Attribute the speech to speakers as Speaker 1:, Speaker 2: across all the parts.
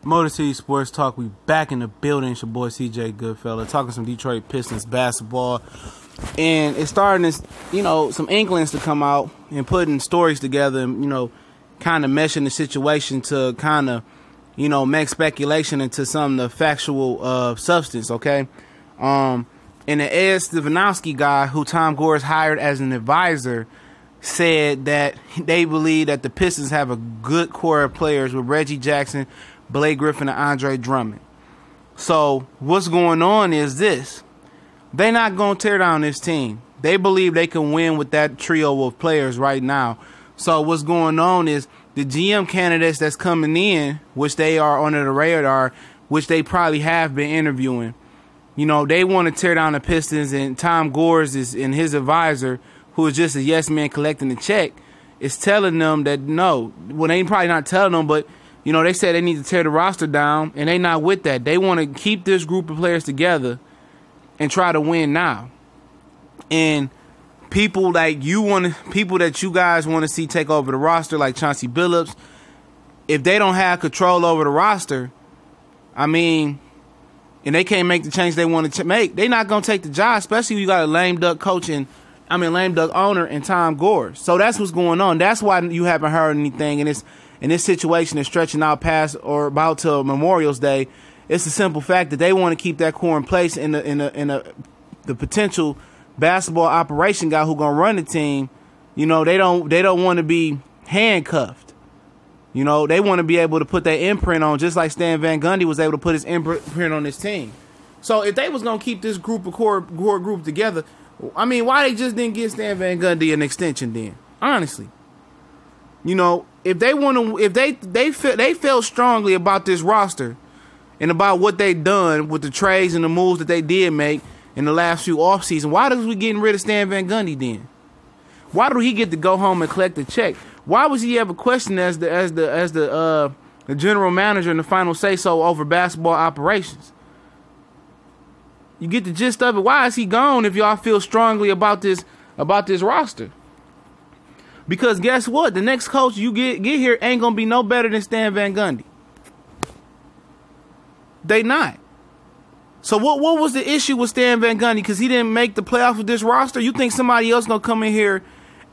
Speaker 1: Motor City Sports Talk. We back in the building. It's your boy CJ Goodfella talking some Detroit Pistons basketball, and it's starting to, some inklings to come out and putting stories together, and kind of meshing the situation to kind of make speculation into some of the factual substance. Okay, and the Ed Stefanowski guy, who Tom Gores hired as an advisor, said that they believe that the Pistons have a good core of players with Reggie Jackson, Blake Griffin, and Andre Drummond. So what's going on is this. They're not going to tear down this team. They believe they can win with that trio of players right now. So what's going on is the GM candidates that's coming in, which they are under the radar, which they probably have been interviewing, they want to tear down the Pistons, and Tom Gores and his advisor, who is just a yes man collecting the check, is telling them that no. Well, they probably not telling them, but they said they need to tear the roster down, and they not with that. They want to keep this group of players together and try to win now. And people that you guys want to see take over the roster, like Chauncey Billups, if they don't have control over the roster, and they can't make the change they want to make, they're not going to take the job, especially if you got a lame duck lame duck owner and Tom Gores. So that's what's going on. That's why you haven't heard anything, and this situation is stretching out past or about to Memorial's Day. It's the simple fact that they want to keep that core in place, in the potential basketball operation guy who gonna run the team. They don't want to be handcuffed. They want to be able to put their imprint on, just like Stan Van Gundy was able to put his imprint on this team. So if they was gonna keep this core group together, why they just didn't give Stan Van Gundy an extension then? Honestly. If they want to, if they felt strongly about this roster and about what they done with the trades and the moves that they did make in the last few offseason, why was we getting rid of Stan Van Gundy then? Why do he get to go home and collect the check? Why was he ever questioned as the general manager and the final say so over basketball operations? You get the gist of it. Why is he gone if y'all feel strongly about this roster? Because guess what? The next coach you get here ain't going to be no better than Stan Van Gundy. They not. So what was the issue with Stan Van Gundy? Because he didn't make the playoffs with this roster? You think somebody else going to come in here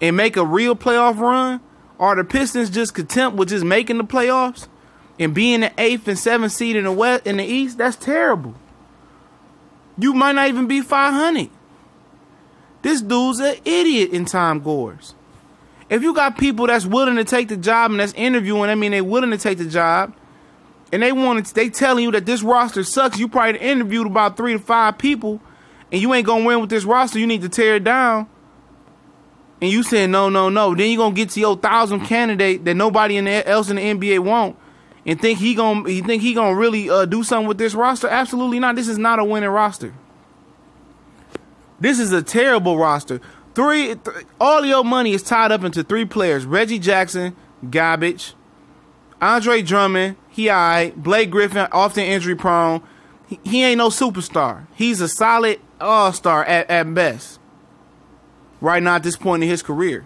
Speaker 1: and make a real playoff run? Are the Pistons just content with just making the playoffs and being the 8th and 7th seed in the East? That's terrible. You might not even be 500. This dude's an idiot in Tom Gores. If you got people that's willing to take the job and that's interviewing, they're willing to take the job, and they telling you that this roster sucks, you probably interviewed about 3 to 5 people, and you ain't gonna win with this roster, you need to tear it down, and you saying no, then you gonna get to your 1,000th candidate that nobody else in the NBA want, and think he gonna really do something with this roster? Absolutely not. This is not a winning roster. This is a terrible roster. All your money is tied up into 3 players. Reggie Jackson, garbage. Andre Drummond, he alright. Blake Griffin, often injury prone. He ain't no superstar. He's a solid all-star at best. Right now at this point in his career.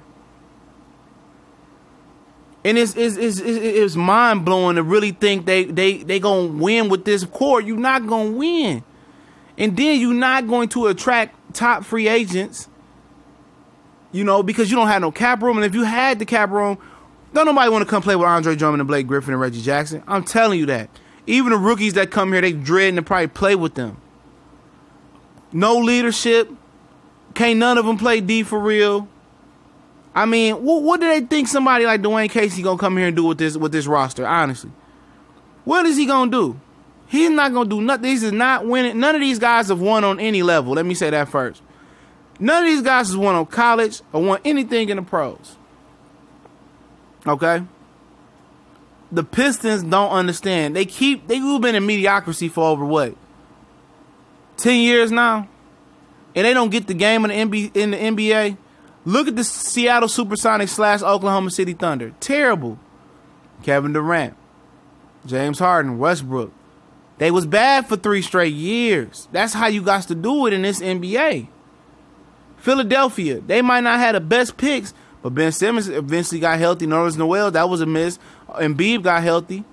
Speaker 1: And it's mind-blowing to really think they gonna win with this core. You're not gonna win. And then you're not going to attract top free agents, because you don't have no cap room. And if you had the cap room, don't nobody want to come play with Andre Drummond and Blake Griffin and Reggie Jackson. I'm telling you that. Even the rookies that come here, they dreading to probably play with them. No leadership. Can't none of them play D for real. What do they think somebody like Dwayne Casey gonna come here and do with this roster? Honestly, what is he gonna do? He's not gonna do nothing. This is not winning. None of these guys have won on any level. Let me say that first. None of these guys has won on college or won anything in the pros. Okay? The Pistons don't understand. They've been in mediocrity for over 10 years now? And they don't get the game in the NBA? Look at the Seattle Supersonics / Oklahoma City Thunder. Terrible. Kevin Durant, James Harden, Westbrook. They was bad for 3 straight years. That's how you got to do it in this NBA. Philadelphia, they might not have the best picks, but Ben Simmons eventually got healthy. Nerlens Noel, that was a miss. Embiid got healthy.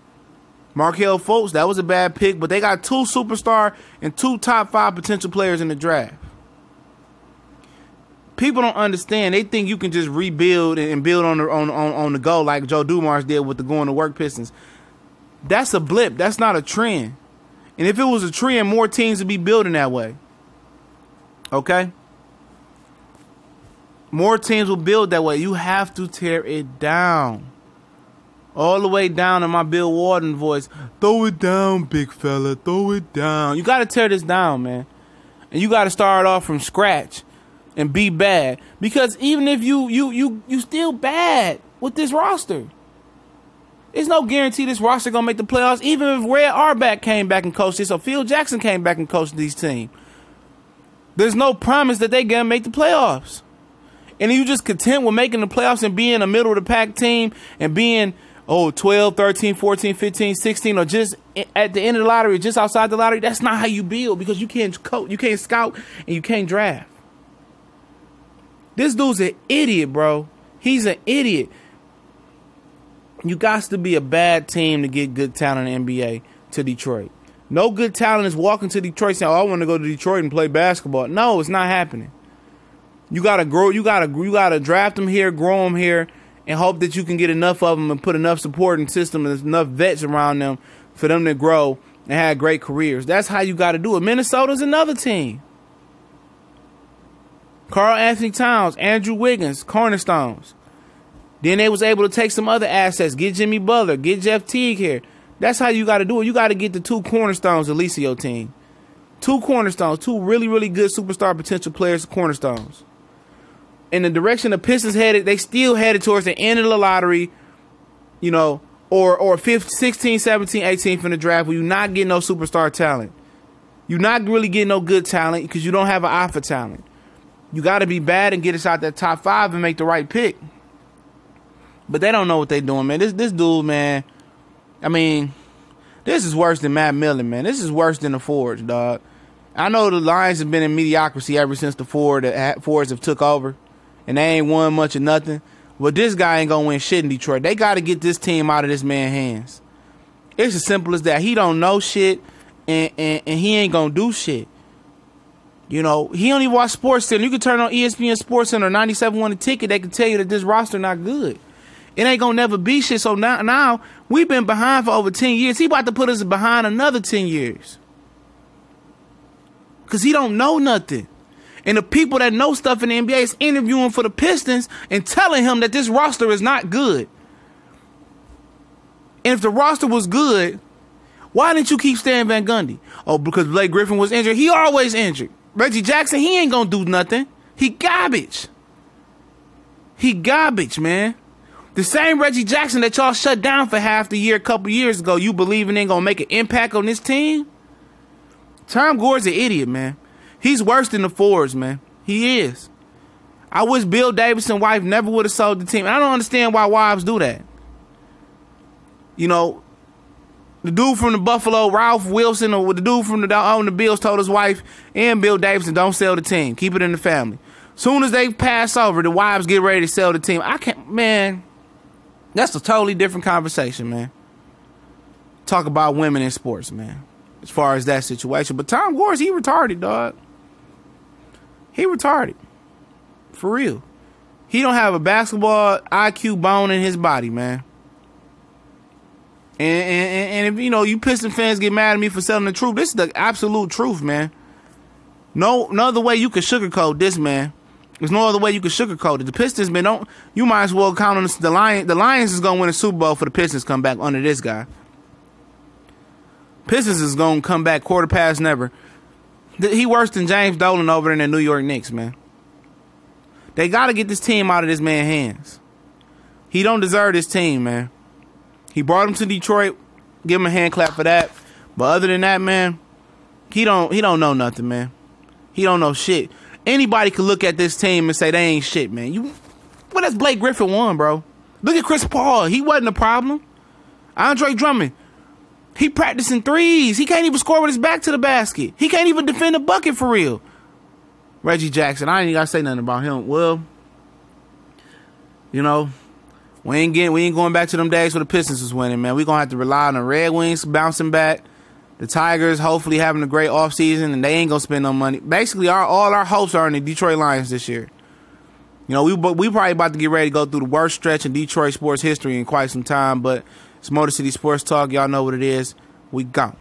Speaker 1: Markelle Fultz, that was a bad pick, but they got 2 superstar and 2 top 5 potential players in the draft. People don't understand. They think you can just rebuild and build on the go like Joe Dumars did with the going to work Pistons. That's a blip. That's not a trend. And if it was a trend, more teams would be building that way. Okay? More teams will build that way. You have to tear it down. All the way down in my Bill Walton voice. Throw it down, big fella. Throw it down. You got to tear this down, man. And you got to start off from scratch and be bad. Because even if you still bad with this roster. There's no guarantee this roster going to make the playoffs. Even if Red Auerbach came back and coached this or Phil Jackson came back and coached these teams. There's no promise that they're going to make the playoffs. And you just content with making the playoffs and being a middle of the pack team and being 12, 13, 14, 15, 16, or just at the end of the lottery, just outside the lottery. That's not how you build because you can't coach, you can't scout, and you can't draft. This dude's an idiot, bro. He's an idiot. You got to be a bad team to get good talent in the NBA to Detroit. No good talent is walking to Detroit saying, I want to go to Detroit and play basketball. No, it's not happening. You got to grow. You got to draft them here, grow them here, and hope that you can get enough of them and put enough supporting system and enough vets around them for them to grow and have great careers. That's how you got to do it. Minnesota's another team. Karl Anthony Towns, Andrew Wiggins, cornerstones. Then they was able to take some other assets, get Jimmy Butler, get Jeff Teague here. That's how you got to do it. You got to get the 2 cornerstones at least of your team. 2 cornerstones, 2 really, really good superstar potential players, cornerstones. In the direction the Pistons headed, they still headed towards the end of the lottery, you know, or 15, 16, 17, 18 from the draft where you're not getting no superstar talent. You're not really getting no good talent because you don't have an eye for talent. You got to be bad and get us out that top 5 and make the right pick. But they don't know what they're doing, man. This dude, man, I mean, this is worse than Matt Miller, man. This is worse than the Fords, dog. I know the Lions have been in mediocrity ever since the Fords have took over. And they ain't won much of nothing. But this guy ain't going to win shit in Detroit. They got to get this team out of this man's hands. It's as simple as that. He don't know shit, and he ain't going to do shit. You know, he don't even watch Sports Center. You can turn on ESPN Sports Center or 97.1 The Ticket. They can tell you that this roster not good. It ain't going to never be shit. So now we've been behind for over 10 years. He about to put us behind another 10 years. Because he don't know nothing. And the people that know stuff in the NBA is interviewing for the Pistons and telling him that this roster is not good. And if the roster was good, why didn't you keep Stan Van Gundy? Oh, because Blake Griffin was injured. He always injured. Reggie Jackson, he ain't going to do nothing. He garbage. He garbage, man. The same Reggie Jackson that y'all shut down for half the year a couple years ago, you believing ain't going to make an impact on this team? Tom Gores an idiot, man. He's worse than the Fords, man. He is. I wish Bill Davidson's wife never would have sold the team. And I don't understand why wives do that. You know, the dude from the Buffalo, Ralph Wilson, or the dude from the Bills told his wife and Bill Davidson, don't sell the team. Keep it in the family. Soon as they pass over, the wives get ready to sell the team. I can't, man. That's a totally different conversation, man. Talk about women in sports, man. As far as that situation. But Tom Gores, he retarded, dog. He retarded. For real. He don't have a basketball IQ bone in his body, man. And if, you know, you Piston fans get mad at me for telling the truth, this is the absolute truth, man. No other way you could sugarcoat this, man. There's no other way you could sugarcoat it. The Pistons been on. You might as well count on the Lions. The Lions is going to win a Super Bowl for the Pistons come back under this guy. Pistons is going to come back quarter past never. He worse than James Dolan over in the New York Knicks, man. They got to get this team out of this man's hands. He don't deserve this team, man. He brought him to Detroit. Give him a hand clap for that. But other than that, man, he don't know nothing, man. He don't know shit. Anybody could look at this team and say they ain't shit, man. What has Blake Griffin won, bro? Look at Chris Paul. He wasn't a problem. Andre Drummond. He practicing threes. He can't even score with his back to the basket. He can't even defend a bucket for real. Reggie Jackson, I ain't got to say nothing about him. Well, you know, We ain't going back to them days where the Pistons was winning, man. We're going to have to rely on the Red Wings bouncing back. The Tigers hopefully having a great offseason, and they ain't going to spend no money. Basically, all our hopes are in the Detroit Lions this year. You know, we probably about to get ready to go through the worst stretch in Detroit sports history in quite some time, but it's Motor City Sports Talk. Y'all know what it is. We gone.